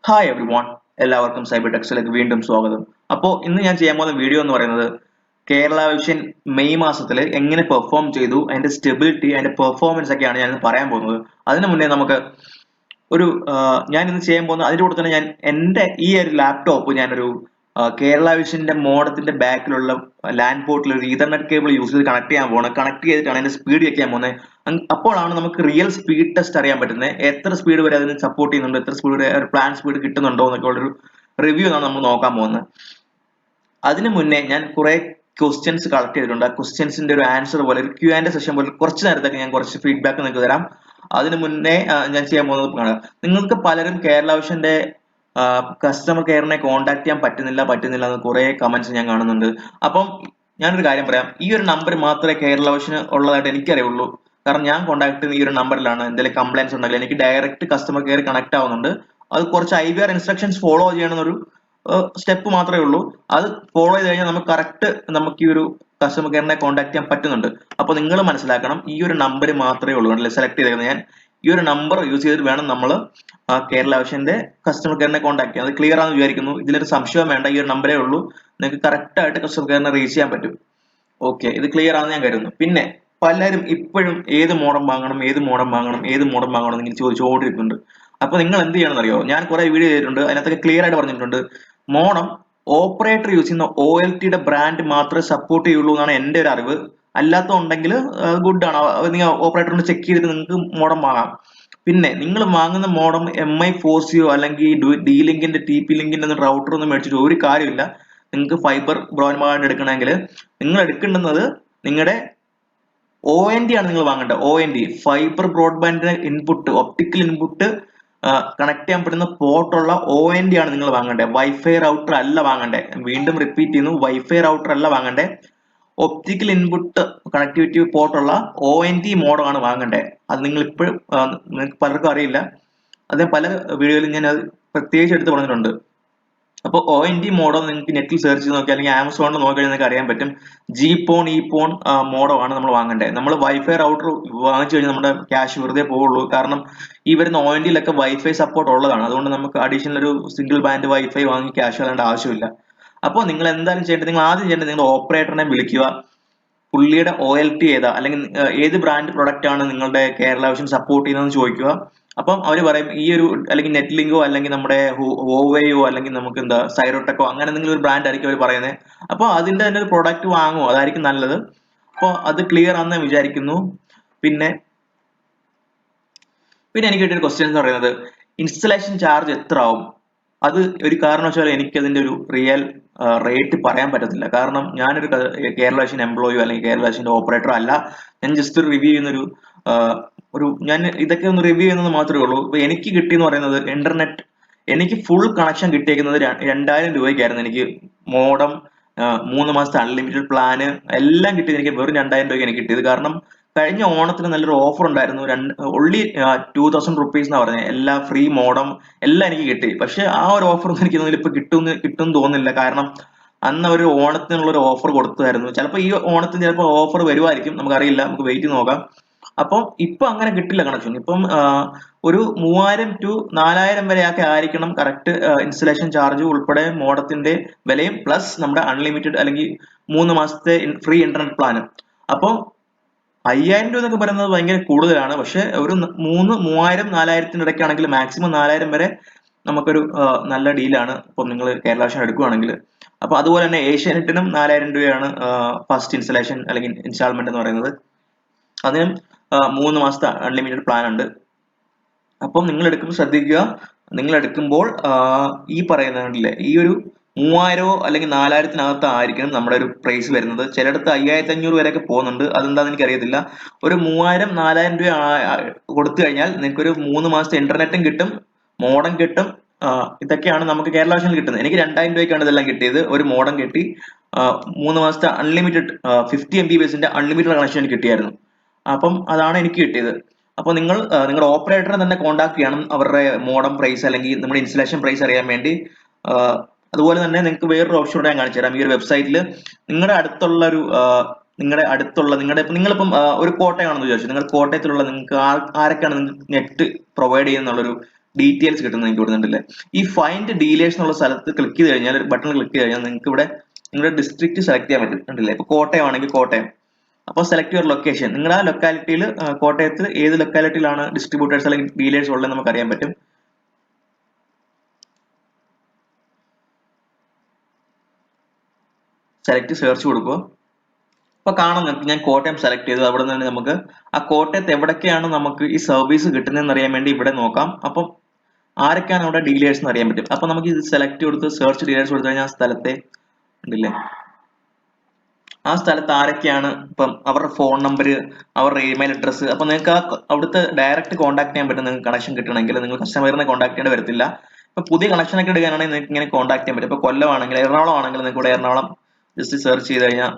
Hi every one, എല്ലാവർക്കും cyber ടെക്സിലേക്ക് വീണ്ടും സ്വാഗതം. അപ്പോൾ ഇന്ന് ഞാൻ ചെയ്യാൻ പോകുന്ന വീഡിയോ എന്ന് പറയുന്നത് കേരള വിഷൻ മെയ് മാസത്തിൽ എങ്ങനെ പെർഫോം ചെയ്തു, അതിന്റെ സ്റ്റെബിലിറ്റി, അതിന്റെ പെർഫോമൻസ് ഒക്കെയാണ് ഞാൻ ഇന്ന് പറയാൻ പോകുന്നത്. അതിനു മുന്നേ നമുക്ക് ഒരു ഞാൻ ഇന്ന് ചെയ്യാൻ പോകുന്ന അതിന്റെ കൂടെ തന്നെ ഞാൻ എൻ്റെ ഈ ഒരു ലാപ്ടോപ്പ് ഞാനൊരു കേരള വിഷന്റെ മോഡത്തിന്റെ ബാക്കിലുള്ള ലാൻഡ് പോർട്ടിൽ ഒരു ഈതർനെറ്റ് കേബിൾ യൂസ് ചെയ്ത് കണക്ട് ചെയ്യാൻ പോകുന്നത്. കണക്ട് ചെയ്തിട്ടാണ് അതിന്റെ സ്പീഡ് ചെക്ക് ചെയ്യാൻ പോകുന്നത്. അപ്പോഴാണ് നമുക്ക് റിയൽ സ്പീഡ് ടെസ്റ്റ് അറിയാൻ പറ്റുന്നത്. എത്ര സ്പീഡ് വരെ അതിന് സപ്പോർട്ട് ചെയ്യുന്നുണ്ട്, എത്ര സ്പീഡ് വരെ ഒരു പ്ലാൻ സ്പീഡ് കിട്ടുന്നുണ്ടോ എന്നൊക്കെ ഉള്ളൊരു റിവ്യൂ ആണ് നമ്മൾ നോക്കാൻ പോകുന്നത്. അതിനു മുന്നേ ഞാൻ കുറെ ക്വസ്റ്റ്യൻസ് കളക്ട് ചെയ്തിട്ടുണ്ട്. ആ ക്വസ്റ്റ്യൻസിന്റെ ഒരു ആൻസർ പോലെ ഒരു Q&A സെഷൻ പോലെ കുറച്ച് നേരത്തേക്ക് ഞാൻ കുറച്ച് ഫീഡ്ബാക്ക് നിങ്ങൾക്ക് തരാം. അതിനു മുന്നേ ഞാൻ ചെയ്യാൻ പോകുന്നത്, നിങ്ങൾക്ക് പലരും കേരള വിഷന്റെ കസ്റ്റമർ കെയറിനെ കോൺടാക്ട് ചെയ്യാൻ പറ്റുന്നില്ല എന്ന് കുറെ കമന്റ്സ് ഞാൻ കാണുന്നുണ്ട്. അപ്പം ഞാനൊരു കാര്യം പറയാം, ഈ ഒരു നമ്പർ മാത്രമേ കേരള വിഷന് ഉള്ളതായിട്ട് എനിക്കറിയുള്ളൂ. കാരണം ഞാൻ കോൺടാക്ട് ചെയ്യുന്ന ഈ ഒരു നമ്പറിലാണ്. എന്തെങ്കിലും കംപ്ലൈൻസ് ഉണ്ടെങ്കിൽ എനിക്ക് ഡയറക്റ്റ് കസ്റ്റമർ കെയർ കണക്ട് ആവുന്നുണ്ട്. അത് കുറച്ച് IVR ഇൻസ്ട്രക്ഷൻസ് ഫോളോ ചെയ്യണമെന്നൊരു സ്റ്റെപ്പ് മാത്രമേ ഉള്ളൂ. അത് ഫോളോ ചെയ്ത് കഴിഞ്ഞാൽ നമുക്ക് ഈ ഒരു കസ്റ്റമർ കെയറിനെ കോൺടാക്ട് ചെയ്യാൻ പറ്റുന്നുണ്ട്. അപ്പോൾ നിങ്ങൾ മനസ്സിലാക്കണം, ഈ ഒരു നമ്പർ മാത്രമേ ഉള്ളൂ. സെലക്ട് ചെയ്തേക്കുന്നത് ഞാൻ ഈ ഒരു നമ്പർ യൂസ് ചെയ്തിട്ട് വേണം നമ്മൾ കേരള വിഷന്റെ കസ്റ്റമർ കെയറിനെ കോൺടാക്ട് ചെയ്യാം. അത് ക്ലിയർ ആണെന്ന് വിചാരിക്കുന്നു. ഇതിലൊരു സംശയം വേണ്ട, ഈ ഒരു നമ്പറേ ഉള്ളൂ. നിങ്ങൾക്ക് കറക്റ്റ് ആയിട്ട് കസ്റ്റമർ കെയറിനെ റീച്ച് ചെയ്യാൻ പറ്റും. ഓക്കെ, ഇത് ക്ലിയർ ആണെന്ന് ഞാൻ കരുതുന്നു. പിന്നെ പലരും ഇപ്പോഴും ഏത് മോഡം വാങ്ങണം എന്ന് ചോദിച്ചുകൊണ്ടിരിക്കുന്നുണ്ട്. അപ്പൊ നിങ്ങൾ എന്ത് ചെയ്യണമെന്ന് അറിയോ? ഞാൻ കുറെ വീഡിയോ ചെയ്തിട്ടുണ്ട്, അതിനകത്തൊക്കെ ക്ലിയർ ആയിട്ട് പറഞ്ഞിട്ടുണ്ട്. മോഡം ഓപ്പറേറ്റർ യൂസ് ചെയ്യുന്ന OLTയുടെ ബ്രാൻഡ് മാത്രമേ സപ്പോർട്ട് ചെയ്യുള്ളൂ എന്നാണ് എൻ്റെ ഒരു അറിവ്. അല്ലാത്തതുണ്ടെങ്കിൽ ഗുഡ് ആണ്, നിങ്ങൾ ഓപ്പറേറ്ററിനെ ചെക്ക് ചെയ്തിട്ട് നിങ്ങൾക്ക് മോഡം വാങ്ങാം. പിന്നെ നിങ്ങൾ വാങ്ങുന്ന മോഡം MI4C അല്ലെങ്കിൽ D-ലിങ്കിന്റെ TP ലിങ്കിന്റെ റൗട്ടർ ഒന്നും മേടിച്ചിട്ട് ഒരു കാര്യമില്ല. നിങ്ങൾക്ക് ഫൈബർ ബ്രോഡ്ബാൻഡ് എടുക്കണമെങ്കിൽ നിങ്ങൾ എടുക്കേണ്ടുന്നത് നിങ്ങളുടെ OND ആണ് നിങ്ങൾ വാങ്ങേണ്ടത്. OND ഫൈബർ ബ്രോഡ്ബാൻഡിന്റെ ഇൻപുട്ട്, ഒപ്റ്റിക്കൽ ഇൻപുട്ട് കണക്ട് ചെയ്യാൻ പറ്റുന്ന പോർട്ടുള്ള OND ആണ് നിങ്ങൾ വാങ്ങേണ്ടത്. വൈഫൈ റൗട്ടർ അല്ല വാങ്ങേണ്ടത്. വീണ്ടും റിപ്പീറ്റ് ചെയ്യുന്നു, വൈഫൈ റൗട്ടർ അല്ല വാങ്ങേണ്ടത്. ഒപ്റ്റിക്കൽ ഇൻപുട്ട് കണക്ടിവിറ്റി പോർട്ടുള്ള OND മോഡമാണ് വാങ്ങേണ്ടത്. അത് നിങ്ങൾ ഇപ്പോഴും നിങ്ങൾക്ക് പലർക്കും അറിയില്ല. അത് പല വീഡിയോയിലും ഞാൻ അത് പ്രത്യേകിച്ച് എടുത്ത് പറഞ്ഞിട്ടുണ്ട്. അപ്പോൾ OND മോഡം നിങ്ങൾക്ക് നെറ്റിൽ സെർച്ച് ചെയ്ത് നോക്കിയാൽ അല്ലെങ്കിൽ ആമസോണിൽ നോക്കിയാൽ നിങ്ങൾക്ക് അറിയാൻ പറ്റും. G-PON, E-PON മോഡമാണ് നമ്മൾ വാങ്ങേണ്ടത്. നമ്മൾ വൈഫൈ റൗട്ടർ വാങ്ങിച്ചു കഴിഞ്ഞാൽ നമ്മുടെ ക്യാഷ് വെറുതെ പോവുള്ളൂ. കാരണം ഈ വരുന്ന ONDയിലൊക്കെ വൈഫൈ സപ്പോർട്ട് ഉള്ളതാണ്. അതുകൊണ്ട് നമുക്ക് അഡീഷണൽ ഒരു സിംഗിൾ ബാൻഡ് വൈഫൈ വാങ്ങി ക്യാഷ് കളയേണ്ട ആവശ്യമില്ല. അപ്പോൾ നിങ്ങൾ എന്തായാലും ചെയ്യേണ്ടത്, നിങ്ങൾ ആദ്യം ചെയ്യേണ്ടത് നിങ്ങളുടെ ഓപ്പറേറ്ററിനെ വിളിക്കുക. പുള്ളിയുടെ OLT ഏതാ, അല്ലെങ്കിൽ ഏത് ബ്രാൻഡ് പ്രൊഡക്റ്റ് ആണ് നിങ്ങളുടെ കേരള വിഷൻ സപ്പോർട്ട് ചെയ്യുന്നതെന്ന് ചോദിക്കുക. അപ്പം അവർ പറയും ഈ ഒരു അല്ലെങ്കിൽ നെറ്റ് ലിങ്കോ അല്ലെങ്കിൽ നമ്മുടെ ഹോവേയോ അല്ലെങ്കിൽ നമുക്ക് എന്താ സൈറോടെക്കോ അങ്ങനെ എന്തെങ്കിലും ഒരു ബ്രാൻഡ് ആയിരിക്കും അവർ പറയുന്നത്. അപ്പോൾ അതിന്റെ തന്നെ ഒരു പ്രൊഡക്റ്റ് വാങ്ങുമോ, അതായിരിക്കും നല്ലത്. അപ്പോൾ അത് ക്ലിയർ ആണെന്ന് വിചാരിക്കുന്നു. പിന്നെ എനിക്ക് കിട്ടിയൊരു ക്വസ്റ്റ്യൻ എന്ന് പറയുന്നത്, ഇൻസ്റ്റലേഷൻ ചാർജ് എത്ര ആവും? അത് ഒരു കാരണവശാലും എനിക്ക് അതിന്റെ ഒരു റിയൽ റേറ്റ് പറയാൻ പറ്റത്തില്ല. കാരണം ഞാനൊരു കേരള വിഷൻ എംപ്ലോയിയോ അല്ലെങ്കിൽ കേരള വിഷന്റെ ഓപ്പറേറ്ററോ അല്ല. ഞാൻ ജസ്റ്റ് ഒരു റിവ്യൂ ചെയ്യുന്നൊരു ഞാൻ ഇതൊക്കെ ഒന്ന് റിവ്യൂ ചെയ്യുന്നത് മാത്രമേ ഉള്ളൂ. ഇപ്പൊ എനിക്ക് കിട്ടിയെന്ന് പറയുന്നത് ഇന്റർനെറ്റ്, എനിക്ക് ഫുൾ കണക്ഷൻ കിട്ടിയേക്കുന്നത് 2000 രൂപയ്ക്കായിരുന്നു. എനിക്ക് മോഡം 3 മാസത്തെ അൺലിമിറ്റഡ് പ്ലാന് എല്ലാം കിട്ടിയത് എനിക്ക് വെറും 2000 രൂപയ്ക്ക് എനിക്ക് കിട്ടിയത്. കാരണം കഴിഞ്ഞ ഓണത്തിന് നല്ലൊരു ഓഫർ ഉണ്ടായിരുന്നു. only 2000 rupees എന്നാ പറഞ്ഞത്. എല്ലാ ഫ്രീ മോഡം എല്ലാം എനിക്ക് കിട്ടി. പക്ഷെ ആ ഒരു ഓഫർ ഒന്നും എനിക്ക് ഇപ്പൊ കിട്ടും തോന്നുന്നില്ല. കാരണം അന്ന് ഒരു ഓണത്തിനുള്ള ഒരു ഓഫർ കൊടുത്തായിരുന്നു. ചിലപ്പോൾ ഈ ഓണത്തിന് ചിലപ്പോൾ ഓഫർ വരുമായിരിക്കും, നമുക്കറിയില്ല. നമുക്ക് വെയിറ്റ് ചെയ്ത് നോക്കാം. അപ്പം ഇപ്പൊ അങ്ങനെ കിട്ടില്ല കണക്ഷൻ. ഇപ്പം ഒരു 3000 to 4000 വരെയൊക്കെ ആയിരിക്കണം കറക്റ്റ് ഇൻസ്റ്റലേഷൻ ചാർജ് ഉൾപ്പെടെ മോഡത്തിന്റെ വിലയും പ്ലസ് നമ്മുടെ അൺലിമിറ്റഡ് അല്ലെങ്കിൽ 3 മാസത്തെ ഫ്രീ ഇന്റർനെറ്റ് പ്ലാന്. അപ്പോൾ 5000 രൂപ എന്നൊക്കെ പറയുന്നത് ഭയങ്കര കൂടുതലാണ്. പക്ഷെ ഒരു 3000-4000 ഇടയ്ക്കാണെങ്കിൽ മാക്സിമം 4000 വരെ നമുക്കൊരു നല്ല ഡീലാണ് ഇപ്പം നിങ്ങൾ കേരള വിഷൻ എടുക്കുകയാണെങ്കിൽ. അപ്പൊ അതുപോലെ തന്നെ ഏഷ്യാനെറ്റിനും 4000 രൂപയാണ് ഫസ്റ്റ് ഇൻസ്റ്റലേഷൻ അല്ലെങ്കിൽ ഇൻസ്റ്റാൾമെന്റ് എന്ന് പറയുന്നത്. അതിനും 3 മാസത്തെ അൺലിമിറ്റഡ് പ്ലാൻ ഉണ്ട്. അപ്പം നിങ്ങൾ എടുക്കുമ്പോൾ ശ്രദ്ധിക്കുക, നിങ്ങൾ എടുക്കുമ്പോൾ ഈ പറയുന്നില്ലേ, ഈ ഒരു 3000 അല്ലെങ്കിൽ 4000 ആയിരിക്കണം നമ്മുടെ ഒരു പ്രൈസ് വരുന്നത്. ചിലയിടത്ത് 5500 വരെയൊക്കെ പോകുന്നുണ്ട്. അതെന്താണെന്ന് എനിക്കറിയത്തില്ല. ഒരു 3000-4000 രൂപ കൊടുത്തു കഴിഞ്ഞാൽ നിങ്ങൾക്കൊരു 3 മാസത്തെ ഇന്റർനെറ്റും കിട്ടും, മോഡം കിട്ടും. ഇതൊക്കെയാണ് നമുക്ക് കേരള വിഷനിൽ കിട്ടുന്നത്. എനിക്ക് 2000 രൂപയ്ക്കാണ് ഇതെല്ലാം കിട്ടിയത്. ഒരു മോഡം കിട്ടി, 3 മാസത്തെ അൺലിമിറ്റഡ് 50 MB അൺലിമിറ്റഡ് കണക്ഷൻ എനിക്ക് കിട്ടിയായിരുന്നു. അപ്പം അതാണ് എനിക്ക് കിട്ടിയത്. അപ്പോൾ നിങ്ങൾ നിങ്ങളുടെ ഓപ്പറേറ്ററെ തന്നെ കോൺടാക്ട് ചെയ്യണം, അവരുടെ മോഡം പ്രൈസ് അല്ലെങ്കിൽ നമ്മുടെ ഇൻസ്റ്റലേഷൻ പ്രൈസ് അറിയാൻ വേണ്ടി. അതുപോലെ തന്നെ നിങ്ങൾക്ക് വേറൊരു ഓപ്ഷൻ കൂടെ ഞാൻ കാണിച്ചു തരാം. ഈ ഒരു വെബ്സൈറ്റിൽ നിങ്ങളിപ്പം ഒരു കോട്ടയമാണെന്ന് വിചാരിച്ചു. നിങ്ങൾ കോട്ടയത്തിലുള്ള നിങ്ങൾക്ക് ആരൊക്കെയാണ് നിങ്ങൾക്ക് നെറ്റ് പ്രൊവൈഡ് ചെയ്യുന്നുള്ളൊരു ഡീറ്റെയിൽസ് കിട്ടുന്നത് നിങ്ങൾക്ക് കൊടുക്കുന്നുണ്ടല്ലേ. ഈ ഫൈൻഡ് ഡീലേഴ്സ് എന്നുള്ള സ്ഥലത്ത് ക്ലിക്ക് ചെയ്ത് കഴിഞ്ഞാൽ, ഒരു ബട്ടൺ ക്ലിക്ക് ചെയ്ത് കഴിഞ്ഞാൽ നിങ്ങൾക്ക് ഇവിടെ നിങ്ങളുടെ ഡിസ്ട്രിക്ട് സെലക്ട് ചെയ്യാൻ പറ്റും കണ്ടില്ലേ. ഇപ്പൊ കോട്ടയം ആണെങ്കിൽ കോട്ടയം, അപ്പോൾ സെലക്ട് യുവർ ലൊക്കേഷൻ. നിങ്ങൾ ആ ലൊക്കാലിറ്റിയിൽ കോട്ടയത്തിൽ ഏത് ലൊക്കാലിറ്റിയിലാണ് ഡിസ്ട്രിബ്യൂട്ടേഴ്സ് അല്ലെങ്കിൽ ഡീലേഴ്സ് ഉള്ളത് നമുക്ക് അറിയാൻ പറ്റും. സെലക്ട് സെർച്ച് കൊടുക്കുക. അപ്പൊ കാണാം നമുക്ക്, ഞാൻ കോട്ടയം സെലക്ട് ചെയ്തു. അവിടെ നിന്ന് നമുക്ക് ആ കോട്ടയത്ത് എവിടൊക്കെയാണ് നമുക്ക് ഈ സർവീസ് കിട്ടുന്നതെന്ന് അറിയാൻ വേണ്ടി ഇവിടെ നോക്കാം. അപ്പം ആരൊക്കെയാണ് അവിടെ ഡീലേഴ്സ് എന്ന് അറിയാൻ പറ്റും. അപ്പൊ നമുക്ക് ഇത് സെലക്ട് കൊടുത്ത് സെർച്ച് ഡീലേഴ്സ് കൊടുത്തു കഴിഞ്ഞാൽ ആ സ്ഥലത്തെ ഉണ്ടല്ലേ, ആ സ്ഥലത്ത് ആരൊക്കെയാണ്, ഇപ്പം അവരുടെ ഫോൺ നമ്പർ, അവരുടെ ഇമെയിൽ അഡ്രസ്സ്, അപ്പൊ നിങ്ങൾക്ക് ആ അവിടുത്തെ ഡയറക്റ്റ് കോൺടാക്ട് ചെയ്യാൻ പറ്റും. നിങ്ങൾക്ക് കണക്ഷൻ കിട്ടണമെങ്കിൽ നിങ്ങൾ കസ്റ്റമറിനെ കോൺടാക്ട് ചെയ്യേണ്ടി വരത്തില്ല. ഇപ്പൊ പുതിയ കണക്ഷൻ ഒക്കെ എടുക്കാനാണെങ്കിൽ നിങ്ങൾക്ക് ഇങ്ങനെ കോൺടാക്ട് ചെയ്യാൻ പറ്റും. ഇപ്പൊ കൊല്ലം ആണെങ്കിൽ, എറണാകുളം ആണെങ്കിൽ നിങ്ങൾക്ക് ഇവിടെ എറണാകുളം ജസ്റ്റ് സെർച്ച് ചെയ്ത് കഴിഞ്ഞാൽ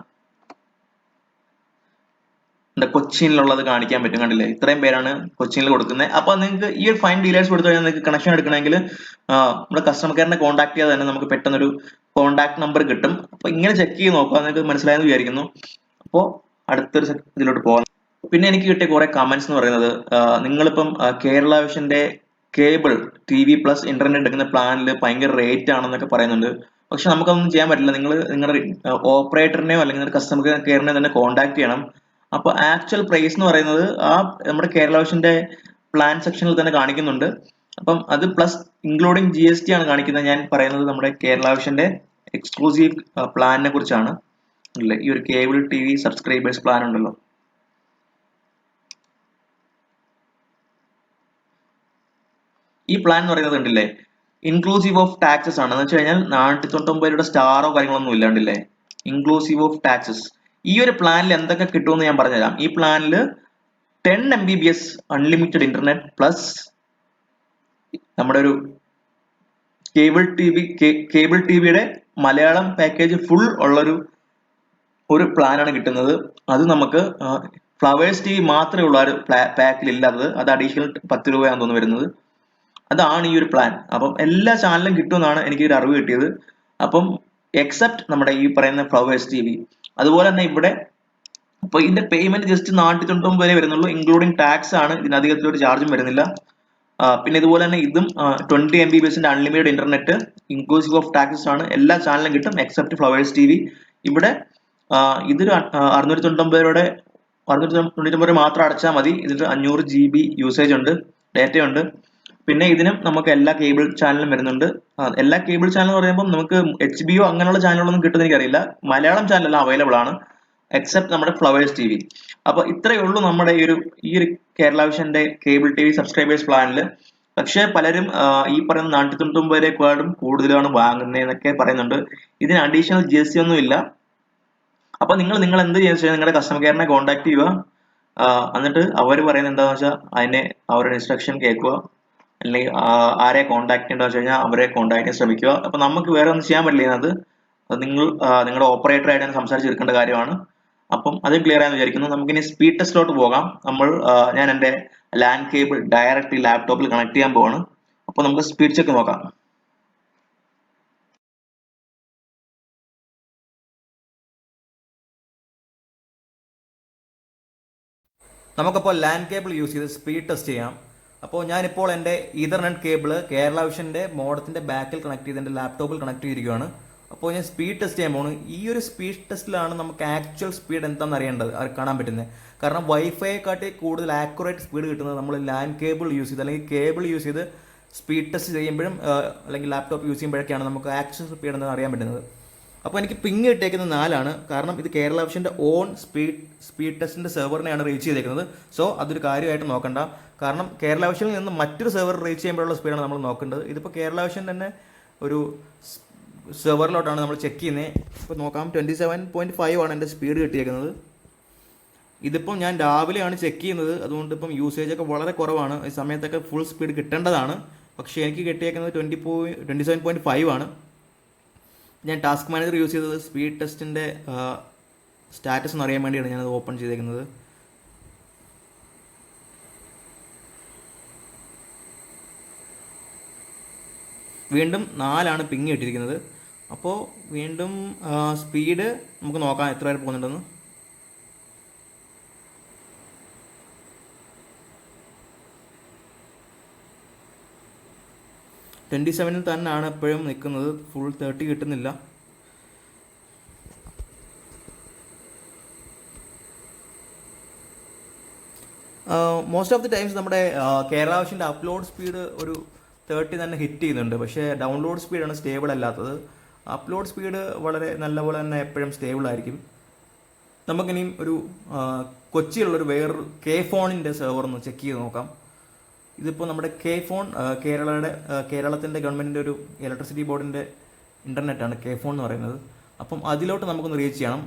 കൊച്ചിയിലുള്ളത് കാണിക്കാൻ പറ്റും. കണ്ടില്ലേ, ഇത്രയും പേരാണ് കൊച്ചിയിൽ കൊടുക്കുന്നത്. അപ്പൊ നിങ്ങൾക്ക് ഈ ഒരു ഫൈൻ ഡീലേഴ്സ് കൊടുത്തു കഴിഞ്ഞാൽ നിങ്ങൾക്ക് കണക്ഷൻ എടുക്കണമെങ്കിൽ നമ്മുടെ കസ്റ്റമർ കെയറിനെ കോൺടാക്ട് ചെയ്താൽ തന്നെ നമുക്ക് പെട്ടെന്നൊരു കോൺടാക്ട് നമ്പർ കിട്ടും. അപ്പൊ ഇങ്ങനെ ചെക്ക് ചെയ്ത് നോക്കുക. നിങ്ങൾക്ക് മനസ്സിലായെന്ന് വിചാരിക്കുന്നു. അപ്പോൾ അടുത്തൊരു ഇതിലോട്ട് പോകാം. പിന്നെ എനിക്ക് കിട്ടിയ കുറെ കമന്റ്സ് എന്ന് പറയുന്നത്, നിങ്ങളിപ്പം കേരള വിഷന്റെ കേബിൾ TV പ്ലസ് ഇന്റർനെറ്റ് എടുക്കുന്ന പ്ലാനിൽ ഭയങ്കര റേറ്റ് ആണെന്നൊക്കെ പറയുന്നുണ്ട്. പക്ഷെ നമുക്കൊന്നും ചെയ്യാൻ പറ്റില്ല. നിങ്ങൾ നിങ്ങളുടെ ഓപ്പറേറ്ററിനെയോ അല്ലെങ്കിൽ കസ്റ്റമർ കെയറിനെയോ തന്നെ കോൺടാക്ട് ചെയ്യണം. അപ്പൊ ആക്ച്വൽ പ്രൈസ് എന്ന് പറയുന്നത് ആ നമ്മുടെ കേരള വിഷന്റെ പ്ലാൻ സെക്ഷനിൽ തന്നെ കാണിക്കുന്നുണ്ട്. അപ്പം അത് പ്ലസ് ഇൻക്ലൂഡിങ് GST ആണ് കാണിക്കുന്നത്. ഞാൻ പറയുന്നത് നമ്മുടെ കേരള വിഷന്റെ എക്സ്ക്ലൂസീവ് പ്ലാനിനെ കുറിച്ചാണ്. അല്ലേ, ഈ ഒരു കേബിൾ TV സബ്സ്ക്രൈബേഴ്സ് പ്ലാൻ ഉണ്ടല്ലോ, ഈ പ്ലാൻ എന്ന് പറയുന്നത് കണ്ടില്ലേ, ഇൻക്ലൂസീവ് ഓഫ് ടാക്സസ് ആണ്. എന്ന് വെച്ച് കഴിഞ്ഞാൽ 499 രൂപയുടെ സ്റ്റാറോ കാര്യങ്ങളൊന്നും ഇല്ലാണ്ടില്ലേ, ഇൻക്ലൂസീവ് ഓഫ് ടാക്സസ്. ഈ ഒരു പ്ലാനിൽ എന്തൊക്കെ കിട്ടുമെന്ന് ഞാൻ പറഞ്ഞുതരാം. ഈ പ്ലാനിൽ 10 MBPS അൺലിമിറ്റഡ് ഇന്റർനെറ്റ് പ്ലസ് നമ്മുടെ ഒരു കേബിൾ ടിവിയുടെ മലയാളം പാക്കേജ് ഫുൾ ഉള്ളൊരു പ്ലാനാണ് കിട്ടുന്നത്. അത് നമുക്ക് ഫ്ലവേഴ്സ് TV മാത്രമേ ഉള്ള ഒരു പാക്കിൽ ഇല്ലാത്തത്. അത് അഡീഷണൽ 10 രൂപയാണെന്ന് തോന്നുന്നു വരുന്നത്. അതാണ് ഈ ഒരു പ്ലാൻ. അപ്പം എല്ലാ ചാനലും കിട്ടുമെന്നാണ് എനിക്ക് ഒരു അറിവ് കിട്ടിയത്. അപ്പം എക്സെപ്റ്റ് നമ്മുടെ ഈ പറയുന്ന ഫ്ലവേഴ്സ് TV. അതുപോലെ തന്നെ ഇവിടെ അപ്പൊ ഇതിന്റെ പേയ്മെന്റ് ജസ്റ്റ് 499 വരെ വരുന്നുള്ളൂ. ഇൻക്ലൂഡിങ് ടാക്സ് ആണ്, ഇതിനധികത്തിൽ ഒരു ചാർജും വരുന്നില്ല. പിന്നെ ഇതുപോലെ തന്നെ ഇതും 20 MBPS unlimited internet inclusive of taxes ആണ്. എല്ലാ ചാനലും കിട്ടും എക്സെപ്റ്റ് ഫ്ലവേഴ്സ് TV. ഇവിടെ ഇതൊരു 699 രൂപയുടെ 699 മാത്രം അടച്ചാൽ മതി. ഇതിൽ 500 GB യൂസേജ് ഉണ്ട്, ഡേറ്റ ഉണ്ട്. പിന്നെ ഇതിനും നമുക്ക് എല്ലാ കേബിൾ ചാനലും വരുന്നുണ്ട്. എല്ലാ കേബിൾ ചാനൽ എന്ന് പറയുമ്പോൾ നമുക്ക് HBO അങ്ങനെയുള്ള ചാനലുകളൊന്നും കിട്ടുന്ന എനിക്കറിയില്ല. മലയാളം ചാനലെല്ലാം അവൈലബിൾ ആണ് എക്സെപ്റ്റ് നമ്മുടെ ഫ്ലവേഴ്സ് TV. അപ്പൊ ഇത്രയേ ഉള്ളൂ നമ്മുടെ ഈ ഒരു കേരള വിഷന്റെ കേബിൾ TV സബ്സ്ക്രൈബേഴ്സ് പ്ലാനിൽ. പക്ഷെ പലരും ഈ പറയുന്ന 499 കൂടുതലാണ് വാങ്ങുന്നതെന്നൊക്കെ പറയുന്നുണ്ട്. ഇതിന് അഡീഷണൽ GST ഒന്നും ഇല്ല. അപ്പൊ നിങ്ങൾ എന്ത് ചെയ്യുക, നിങ്ങളുടെ കസ്റ്റമർ കെയറിനെ കോൺടാക്ട് ചെയ്യുക. എന്നിട്ട് അവർ പറയുന്നത് എന്താണെന്ന് വെച്ചാൽ അതിനെ അവരുടെ ഇൻസ്ട്രക്ഷൻ കേൾക്കുക. അല്ലെങ്കിൽ ആരെ കോൺടാക്ട് ചെയ്യേണ്ടത് വെച്ച് കഴിഞ്ഞാൽ അവരെ കോൺടാക്ട് ചെയ്യാൻ ശ്രമിക്കുക. അപ്പൊ നമുക്ക് വേറെ ഒന്നും ചെയ്യാൻ പറ്റില്ല. അത് നിങ്ങൾ നിങ്ങളുടെ ഓപ്പറേറ്ററായിട്ട് തന്നെ സംസാരിച്ചെടുക്കേണ്ട കാര്യമാണ്. അപ്പം അത് ക്ലിയർ ആയെന്ന് വിചാരിക്കുന്നു. നമുക്കിനി സ്പീഡ് ടെസ്റ്റിലോട്ട് പോകാം. ഞാൻ എൻ്റെ LAN കേബിൾ ഡയറക്റ്റ് ലാപ്ടോപ്പിൽ കണക്ട് ചെയ്യാൻ പോവാണ്. അപ്പൊ നമുക്ക് സ്പീഡ് ചെക്ക് നോക്കാം. നമുക്കപ്പോൾ LAN കേബിൾ യൂസ് ചെയ്ത് സ്പീഡ് ടെസ്റ്റ് ചെയ്യാം. അപ്പോൾ ഞാനിപ്പോൾ എൻ്റെ ഈതർനെറ്റ് കേബിൾ കേരള വിഷൻ്റെ മോഡത്തിൻ്റെ ബാക്കിൽ കണക്ട് ചെയ്ത് എൻ്റെ ലാപ്ടോപ്പിൽ കണക്ട് ചെയ്തിരിക്കുകയാണ്. അപ്പോൾ ഞാൻ സ്പീഡ് ടെസ്റ്റ് ചെയ്യാൻ പോകുന്നു. ഈ ഒരു സ്പീഡ് ടെസ്റ്റിലാണ് നമുക്ക് ആക്ച്വൽ സ്പീഡ് എന്താണെന്ന് അറിയേണ്ടത്, കാണാൻ പറ്റുന്നത്. കാരണം വൈഫൈയെക്കാട്ടി കൂടുതൽ ആക്യുറേറ്റ് സ്പീഡ് കിട്ടുന്നത് നമ്മൾ LAN കേബിൾ യൂസ് ചെയ്ത് അല്ലെങ്കിൽ കേബിൾ യൂസ് ചെയ്ത് സ്പീഡ് ടെസ്റ്റ് ചെയ്യുമ്പോഴും അല്ലെങ്കിൽ ലാപ്ടോപ്പ് യൂസ് ചെയ്യുമ്പോഴൊക്കെയാണ് നമുക്ക് ആക്ച്വൽ സ്പീഡ് എന്താണെന്ന് അറിയാൻ പറ്റുന്നത്. അപ്പോൾ എനിക്ക് പിങ് കിട്ടിയേക്കുന്നത് 4 കാരണം ഇത് കേരള വിഷൻ്റെ ഓൺ സ്പീഡ് ടെസ്റ്റിൻ്റെ സെർവറിനെയാണ് റീച്ച് ചെയ്തേക്കുന്നത്. സോ അതൊരു കാര്യമായിട്ട് നോക്കണ്ട. കാരണം കേരള വിഷനിൽ നിന്ന് മറ്റൊരു സെർവർ റീച്ച് ചെയ്യുമ്പോഴുള്ള സ്പീഡാണ് നമ്മൾ നോക്കേണ്ടത്. ഇതിപ്പോൾ കേരള വിഷൻ തന്നെ ഒരു സെർവറിലോട്ടാണ് നമ്മൾ ചെക്ക് ചെയ്യുന്നത്. ഇപ്പോൾ നോക്കാം, 27.5 ആണ് എൻ്റെ സ്പീഡ് കിട്ടിയേക്കുന്നത്. ഇതിപ്പം ഞാൻ രാവിലെയാണ് ചെക്ക് ചെയ്യുന്നത്, അതുകൊണ്ട് ഇപ്പം യൂസേജൊക്കെ വളരെ കുറവാണ്. ഈ സമയത്തൊക്കെ ഫുൾ സ്പീഡ് കിട്ടേണ്ടതാണ്. പക്ഷേ എനിക്ക് കിട്ടിയേക്കുന്നത് 27.5 ആണ്. ഞാൻ ടാസ്ക് മാനേജർ യൂസ് ചെയ്തത് സ്പീഡ് ടെസ്റ്റിൻ്റെ സ്റ്റാറ്റസ് എന്ന് അറിയാൻ വേണ്ടിയാണ് ഞാനത് ഓപ്പൺ ചെയ്തേക്കുന്നത്. വീണ്ടും 4 പിങ് കിട്ടിയിരിക്കുന്നത്. അപ്പോൾ വീണ്ടും സ്പീഡ് നമുക്ക് നോക്കാം എത്ര വരെ പോകുന്നുണ്ടെന്ന്. 27 തന്നെയാണ് എപ്പോഴും നിൽക്കുന്നത്, ഫുൾ 30 കിട്ടുന്നില്ല. മോസ്റ്റ് ഓഫ് ദി ടൈംസ് നമ്മുടെ കേരളാവിഷൻ്റെ അപ്ലോഡ് സ്പീഡ് ഒരു 30 തന്നെ ഹിറ്റ് ചെയ്യുന്നുണ്ട്. പക്ഷേ ഡൗൺലോഡ് സ്പീഡാണ് സ്റ്റേബിൾ അല്ലാത്തത്. അപ്ലോഡ് സ്പീഡ് വളരെ നല്ലപോലെ തന്നെ എപ്പോഴും സ്റ്റേബിൾ ആയിരിക്കും. നമുക്കിനിയും ഒരു കൊച്ചിയിലുള്ളൊരു വേറൊരു കെ ഫോണിൻ്റെ സെർവർ ഒന്ന് ചെക്ക് ചെയ്ത് നോക്കാം. ഇതിപ്പോൾ നമ്മുടെ കെ ഫോൺ കേരളത്തിൻ്റെ ഗവൺമെൻറ്റിൻ്റെ ഒരു ഇലക്ട്രിസിറ്റി ബോർഡിൻ്റെ ഇൻ്റർനെറ്റാണ് കെ ഫോൺ എന്ന് പറയുന്നത്. അപ്പം അതിലോട്ട് നമുക്കൊന്ന് റീച്ച് ചെയ്യണം.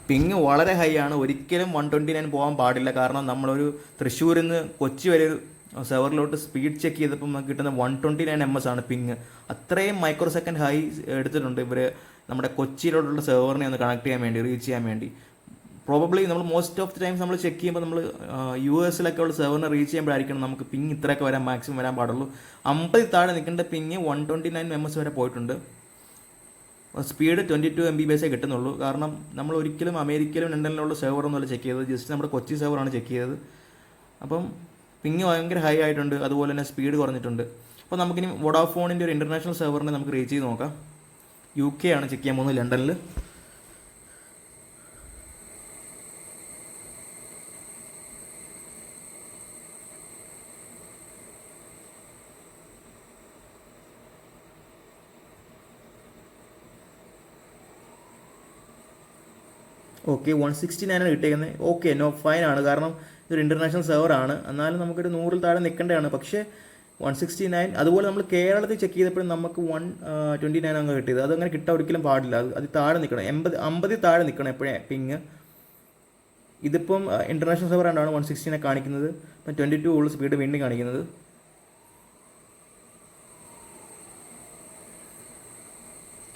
പിങ് വളരെ ഹൈ ആണ്. ഒരിക്കലും 129 പോകാൻ പാടില്ല. കാരണം നമ്മളൊരു തൃശ്ശൂരിൽ നിന്ന് കൊച്ചി വരെ ഒരു സെർവറിലോട്ട് സ്പീഡ് ചെക്ക് ചെയ്തപ്പോൾ നമുക്ക് കിട്ടുന്ന 129 ms ആണ് പിങ്. അത്രയും മൈക്രോ സെക്കൻഡ് ഹൈ എടുത്തിട്ടുണ്ട് ഇവർ നമ്മുടെ കൊച്ചിയിലോട്ടുള്ള സെർവറിനെ ഒന്ന് കണക്ട് ചെയ്യാൻ വേണ്ടി, റീച്ച് ചെയ്യാൻ വേണ്ടി. പ്രോബബ്ലി നമ്മൾ മോസ്റ്റ് ഓഫ് ദി ടൈംസ് നമ്മൾ ചെക്ക് ചെയ്യുമ്പോൾ നമ്മൾ US ഉള്ള സെർവറിനെ റീച്ച് ചെയ്യുമ്പോഴായിരിക്കണം നമുക്ക് പിങ് ഇത്രയൊക്കെ വരാൻ മാക്സിമം വരാൻ പാടുള്ളൂ. 50 താഴെ നിൽക്കേണ്ട പിങ് 129 ms വരെ പോയിട്ടുണ്ട്. Speed 22 MB കിട്ടുന്നുള്ളൂ. കാരണം നമ്മൾ ഒരിക്കലും അമേരിക്കയിലും ലണ്ടനിലുള്ള സെർവറൊന്നുമല്ല ചെക്ക് ചെയ്തത്, ജസ്റ്റ് നമ്മുടെ കൊച്ചി സെർവറാണ് ചെക്ക് ചെയ്തത്. അപ്പം പിങ് ഭയങ്കര ഹൈ ആയിട്ടുണ്ട്, അതുപോലെ തന്നെ സ്പീഡ് കുറഞ്ഞിട്ടുണ്ട്. അപ്പോൾ നമുക്കിനി വോഡാഫോണിൻ്റെ ഒരു ഇൻ്റർനാഷണൽ സെർവറിനെ നമുക്ക് റീച്ച് ചെയ്ത് നോക്കാം. UK ആണ് ചെക്ക് ചെയ്യാൻ പോകുന്നത്, ലണ്ടനിൽ. ഓക്കെ, 169 കിട്ടിയിരിക്കുന്നത്. ഓക്കെ, നോ ഫൈൻ ആണ്. കാരണം ഇതൊരു ഇൻ്റർനാഷണൽ സെർവറാണ്. എന്നാലും നമുക്കൊരു 100 താഴെ നിൽക്കേണ്ടതാണ്. പക്ഷേ 169. അതുപോലെ നമ്മൾ കേരളത്തിൽ ചെക്ക് ചെയ്തപ്പോഴും നമുക്ക് 129 അങ്ങ് കിട്ടിയത്. അതങ്ങനെ കിട്ടാൻ ഒരിക്കലും പാടില്ല. അത് താഴെ നിൽക്കണം, 50 താഴെ നിൽക്കണം എപ്പോഴേ പിങ്. ഇതിപ്പം ഇൻ്റർനാഷണൽ സെർവർ ആണ്ടാണ് 169 കാണിക്കുന്നത്. ഇപ്പം 22 ഉള്ള സ്പീഡ് വീണ്ടും കാണിക്കുന്നത്.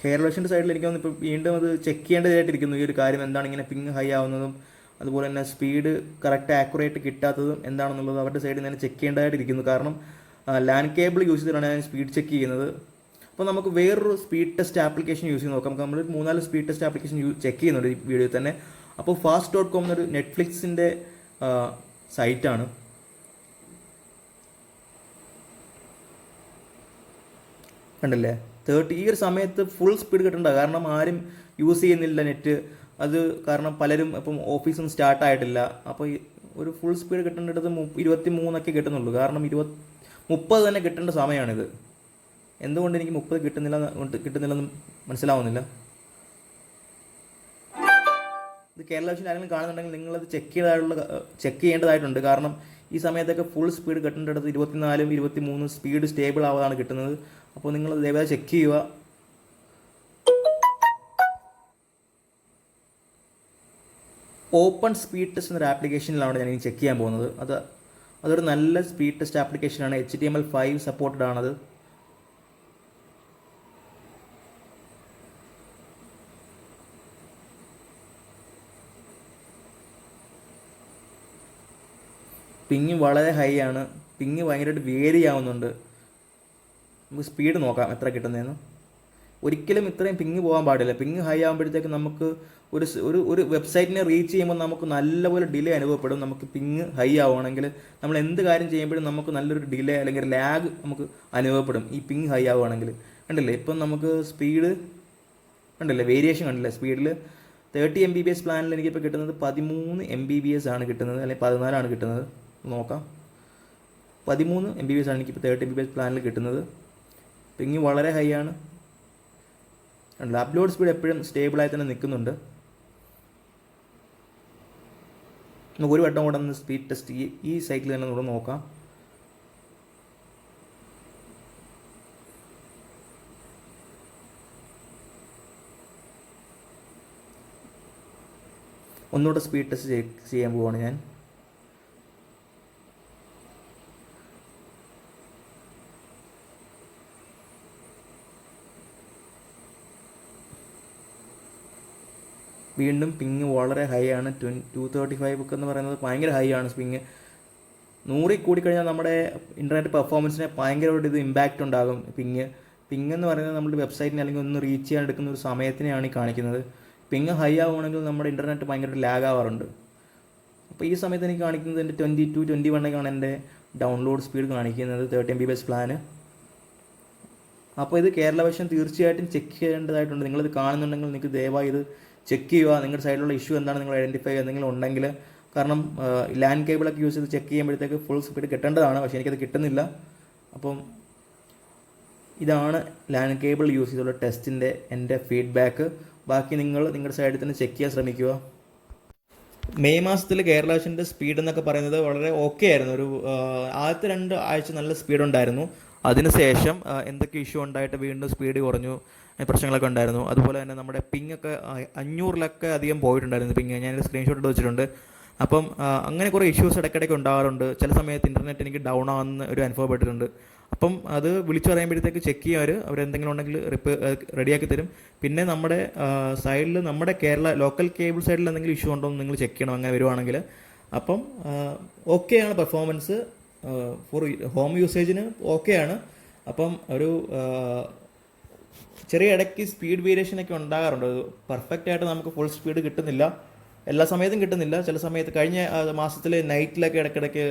കേരളവിഷൻ്റെ സൈഡിൽ എനിക്ക് തോന്നുന്നു ഇപ്പോൾ വീണ്ടും അത് ചെക്ക് ചെയ്യേണ്ടതായിട്ടിരിക്കുന്നു. ഈ ഒരു കാര്യം എന്താണ് ഇങ്ങനെ പിങ് ഹൈ ആവുന്നതും അതുപോലെ തന്നെ സ്പീഡ് കറക്റ്റ് ആക്യുറേറ്റ് കിട്ടാത്തതും എന്താണെന്നുള്ളത് അവരുടെ സൈഡിൽ നിന്ന് ചെക്ക് ചെയ്യേണ്ടതായിട്ടിരിക്കുന്നു. കാരണം ലാൻ കേബിൾ യൂസ് ചെയ്തിട്ടാണ് ഞാൻ സ്പീഡ് ചെക്ക് ചെയ്യുന്നത്. അപ്പോൾ നമുക്ക് വേറൊരു സ്പീഡ് ടെസ്റ്റ് ആപ്ലിക്കേഷൻ യൂസ് ചെയ്ത് നോക്കാം. നമ്മൾ 3-4 സ്പീഡ് ടെസ്റ്റ് ആപ്ലിക്കേഷൻ ചെക്ക് ചെയ്യുന്നുണ്ട് ഈ വീഡിയോയിൽ തന്നെ. അപ്പോൾ fast.com എന്നൊരു നെറ്റ്ഫ്ലിക്സിൻ്റെ സൈറ്റാണ്. കണ്ടല്ലേ, 30 ഈ ഒരു സമയത്ത് ഫുൾ സ്പീഡ് കിട്ടണ്ട. കാരണം ആരും യൂസ് ചെയ്യുന്നില്ല നെറ്റ്. അത് കാരണം പലരും ഇപ്പം ഓഫീസൊന്നും സ്റ്റാർട്ട് ആയിട്ടില്ല. അപ്പോൾ ഒരു ഫുൾ സ്പീഡ് കിട്ടേണ്ടത് 23 കിട്ടുന്നുള്ളൂ. കാരണം 30 തന്നെ കിട്ടേണ്ട സമയമാണിത്. എന്തുകൊണ്ട് എനിക്ക് 30 കിട്ടുന്നില്ലെന്ന് മനസ്സിലാവുന്നില്ല. ഇത് കേരളവിഷൻ ആരെങ്കിലും കാണുന്നുണ്ടെങ്കിൽ നിങ്ങളത് ചെക്ക് ചെയ്യേണ്ടതായിട്ടുണ്ട്. കാരണം ഈ സമയത്തൊക്കെ ഫുൾ സ്പീഡ് കിട്ടേണ്ടത് 24, 23 സ്പീഡ് സ്റ്റേബിൾ ആവാതാണ് കിട്ടുന്നത്. അപ്പോൾ നിങ്ങൾ ദയവായി ചെക്ക് ചെയ്യുക. ഓപ്പൺ സ്പീഡ് ടെസ്റ്റ് എന്നൊരു ആപ്ലിക്കേഷനിലാണ് ഞാൻ ഇനി ചെക്ക് ചെയ്യാൻ പോകുന്നത്. അതൊരു നല്ല സ്പീഡ് ടെസ്റ്റ് ആപ്ലിക്കേഷനാണ്. HTML5 സപ്പോർട്ടഡ് ആണത്. പിങ് വളരെ ഹൈ ആണ്. പിങ് ഭയങ്കരമായിട്ട് വേരി ആവുന്നുണ്ട്. നമുക്ക് സ്പീഡ് നോക്കാം എത്ര കിട്ടുന്നതെന്ന്. ഒരിക്കലും ഇത്രയും പിങ് പോകാൻ പാടില്ല. പിങ് ഹൈ ആകുമ്പോഴത്തേക്ക് നമുക്ക് ഒരു വെബ്സൈറ്റിനെ റീച്ച് ചെയ്യുമ്പോൾ നമുക്ക് നല്ലപോലെ ഡിലേ അനുഭവപ്പെടും. നമുക്ക് പിങ് ഹൈ ആവുകയാണെങ്കിൽ നമ്മൾ എന്ത് കാര്യം ചെയ്യുമ്പോഴും നമുക്ക് നല്ലൊരു ഡിലേ അല്ലെങ്കിൽ ലാഗ് നമുക്ക് അനുഭവപ്പെടും ഈ പിങ് ഹൈ ആവുകയാണെങ്കിൽ. കണ്ടില്ലേ, ഇപ്പം നമുക്ക് സ്പീഡ് കണ്ടില്ലേ, വേരിയേഷൻ കണ്ടില്ലേ സ്പീഡിൽ. 30 MBPS പ്ലാനിൽ എനിക്കിപ്പോൾ കിട്ടുന്നത് 13 MBPS ആണ് കിട്ടുന്നത്, അല്ലെങ്കിൽ 14 ആണ് കിട്ടുന്നത്. നോക്കാം, 13 MBPS ആണ് എനിക്കിപ്പോൾ 30 MBPS പ്ലാനിൽ കിട്ടുന്നത്. പിങ് വളരെ ഹൈ ആണ്. അപ്ലോഡ് സ്പീഡ് എപ്പോഴും സ്റ്റേബിളായി തന്നെ നിൽക്കുന്നുണ്ട്. നമുക്ക് ഒരു വട്ടം കൂടെ ഒന്ന് സ്പീഡ് ടെസ്റ്റ് ഈ സൈറ്റിൽ തന്നെ കൂടെ നോക്കാം. ഒന്നുകൂടെ സ്പീഡ് ടെസ്റ്റ് ചെയ്യാൻ പോവുകയാണ് ഞാൻ. വീണ്ടും പിങ് വളരെ ഹൈ ആണ്. 235 ഒക്കെ എന്ന് പറയുന്നത് ഭയങ്കര ഹൈ ആണ് പിങ്. 100 കൂടിക്കഴിഞ്ഞാൽ നമ്മുടെ ഇൻ്റർനെറ്റ് പെർഫോമൻസിനെ ഭയങ്കരമായിട്ട് ഇത് ഇമ്പാക്റ്റ് ഉണ്ടാകും. പിങ് എന്ന് പറയുന്നത് നമ്മുടെ വെബ്സൈറ്റിനെ അല്ലെങ്കിൽ ഒന്ന് റീച്ച് ചെയ്യാൻ എടുക്കുന്ന ഒരു സമയത്തിനെയാണ് ഈ കാണിക്കുന്നത്. പിങ് ഹൈ ആവുകയാണെങ്കിൽ നമ്മുടെ ഇൻ്റർനെറ്റ് ഭയങ്കര ലാഗ് ആവാറുണ്ട്. അപ്പോൾ ഈ സമയത്ത് എനിക്ക് കാണിക്കുന്നത് എൻ്റെ 22-21 എൻ്റെ ഡൗൺലോഡ് സ്പീഡ് കാണിക്കുന്നത് 30 MB പ്ലാന്. അപ്പോൾ ഇത് കേരള വിഷൻ തീർച്ചയായിട്ടും ചെക്ക് ചെയ്യേണ്ടതായിട്ടുണ്ട്. നിങ്ങളിത് കാണുന്നുണ്ടെങ്കിൽ നിങ്ങൾക്ക് ദയവായി ഇത് ചെക്ക് ചെയ്യുക. നിങ്ങളുടെ സൈഡിലുള്ള ഇഷ്യൂ എന്താണ് നിങ്ങൾ ഐഡൻറ്റിഫൈ എന്തെങ്കിലും ഉണ്ടെങ്കിൽ. കാരണം ലാൻ കേബിളൊക്കെ യൂസ് ചെയ്ത് ചെക്ക് ചെയ്യുമ്പോഴത്തേക്ക് ഫുൾ സ്പീഡ് കിട്ടേണ്ടതാണ്, പക്ഷേ എനിക്കത് കിട്ടുന്നില്ല. അപ്പം ഇതാണ് ലാൻ കേബിൾ യൂസ് ചെയ്തുള്ള ടെസ്റ്റിൻ്റെ എൻ്റെ ഫീഡ്ബാക്ക്. ബാക്കി നിങ്ങളുടെ സൈഡിൽ തന്നെ ചെക്ക് ചെയ്യാൻ ശ്രമിക്കുക. മെയ് മാസത്തിൽ കേരള വിഷൻ്റെ സ്പീഡ് എന്നൊക്കെ പറയുന്നത് വളരെ ഓക്കെ ആയിരുന്നു. ഒരു ആദ്യത്തെ 2 ആഴ്ച നല്ല സ്പീഡ് ഉണ്ടായിരുന്നു. അതിനുശേഷം എന്തൊക്കെ ഇഷ്യൂ ഉണ്ടായിട്ട് വീണ്ടും സ്പീഡ് കുറഞ്ഞു, പ്രശ്നങ്ങളൊക്കെ ഉണ്ടായിരുന്നു. അതുപോലെ തന്നെ നമ്മുടെ പിങ് ഒക്കെ 500 അധികം പോയിട്ടുണ്ടായിരുന്നു. പിങ് ഞാൻ സ്ക്രീൻഷോട്ട് എടുത്ത് വെച്ചിട്ടുണ്ട്. അപ്പം അങ്ങനെ കുറേ ഇഷ്യൂസ് ഇടയ്ക്കിടയ്ക്ക് ഉണ്ടാകാറുണ്ട്. ചില സമയത്ത് ഇൻ്റർനെറ്റ് എനിക്ക് ഡൗൺ ആവുന്ന ഒരു അനുഭവപ്പെട്ടിട്ടുണ്ട്. അപ്പം അത് വിളിച്ചു പറയുമ്പോഴത്തേക്ക് ചെക്ക് ചെയ്യുക, അവരെന്തെങ്കിലും ഉണ്ടെങ്കിൽ റെഡിയാക്കി തരും. പിന്നെ നമ്മുടെ സൈഡിൽ നമ്മുടെ ലോക്കൽ കേബിൾ സൈഡിൽ എന്തെങ്കിലും ഇഷ്യൂ ഉണ്ടോ എന്ന് നിങ്ങൾ ചെക്ക് ചെയ്യണം അങ്ങനെ വരുവാണെങ്കിൽ. അപ്പം ഓക്കെയാണ് പെർഫോമൻസ്, ഫോർ ഹോം യൂസേജിന് ഓക്കെയാണ്. അപ്പം ഒരു ചെറിയ ഇടയ്ക്ക് സ്പീഡ് വേരിയേഷനൊക്കെ ഉണ്ടാകാറുണ്ട്. പെർഫെക്റ്റ് ആയിട്ട് നമുക്ക് ഫുൾ സ്പീഡ് കിട്ടുന്നില്ല, എല്ലാ സമയത്തും കിട്ടുന്നില്ല. ചില സമയത്ത് കഴിഞ്ഞ മാസത്തിൽ നൈറ്റിലൊക്കെ ഇടയ്ക്കിടയ്ക്ക്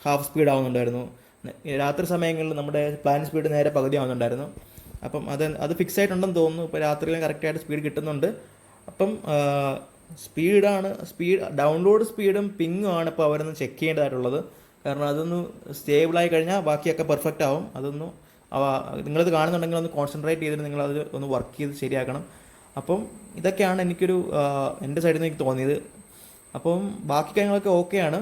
ഹാഫ് സ്പീഡ് ആവുന്നുണ്ടായിരുന്നു. രാത്രി സമയങ്ങളിൽ നമ്മുടെ പ്ലാൻ സ്പീഡ് നേരെ പകുതി ആവുന്നുണ്ടായിരുന്നു. അപ്പം അത് ഫിക്സ് ആയിട്ടുണ്ടെന്ന് തോന്നുന്നു. ഇപ്പോൾ രാത്രിയിലും കറക്റ്റായിട്ട് സ്പീഡ് കിട്ടുന്നുണ്ട്. അപ്പം ഡൗൺലോഡ് സ്പീഡും പിങ്ങും ആണ് ഇപ്പോൾ അവരൊന്ന് ചെക്ക് ചെയ്യേണ്ടതായിട്ടുള്ളത്. കാരണം അതൊന്ന് സ്റ്റേബിളായി കഴിഞ്ഞാൽ ബാക്കിയൊക്കെ പെർഫെക്റ്റ് ആവും. നിങ്ങളിത് കാണുന്നുണ്ടെങ്കിൽ ഒന്ന് കോൺസെൻട്രേറ്റ് ചെയ്തിട്ട് നിങ്ങളത് ഒന്ന് വർക്ക് ചെയ്ത് ശരിയാക്കണം. അപ്പം ഇതൊക്കെയാണ് എൻ്റെ സൈഡിൽ നിന്ന് എനിക്ക് തോന്നിയത്. അപ്പം ബാക്കി കാര്യങ്ങളൊക്കെ ഓക്കെയാണ്.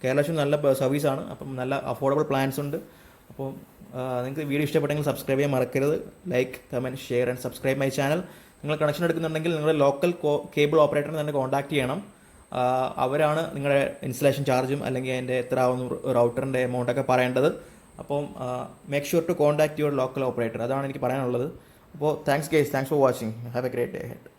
കേരള വിഷൻ നല്ല സർവീസാണ്. അപ്പം നല്ല അഫോർഡബിൾ പ്ലാൻസ് ഉണ്ട്. അപ്പോൾ നിങ്ങൾക്ക് വീഡിയോ ഇഷ്ടപ്പെട്ടെങ്കിൽ സബ്സ്ക്രൈബ് ചെയ്യാൻ മറക്കരുത്. Like, comment, share and subscribe my channel. നിങ്ങൾ കണക്ഷൻ എടുക്കുന്നുണ്ടെങ്കിൽ നിങ്ങളുടെ ലോക്കൽ കേബിൾ ഓപ്പറേറ്ററിനെ തന്നെ കോൺടാക്ട് ചെയ്യണം. അവരാണ് നിങ്ങളുടെ ഇൻസ്റ്റലേഷൻ ചാർജും അല്ലെങ്കിൽ അതിൻ്റെ എത്ര ആവുന്ന റൗട്ടറിൻ്റെ എമൗണ്ടൊക്കെ പറയേണ്ടത്. അപ്പം make sure to contact your local operator. അതാണ് എനിക്ക് പറയാനുള്ളത്. അപ്പോൾ thanks guys, thanks for watching. Have a great day head.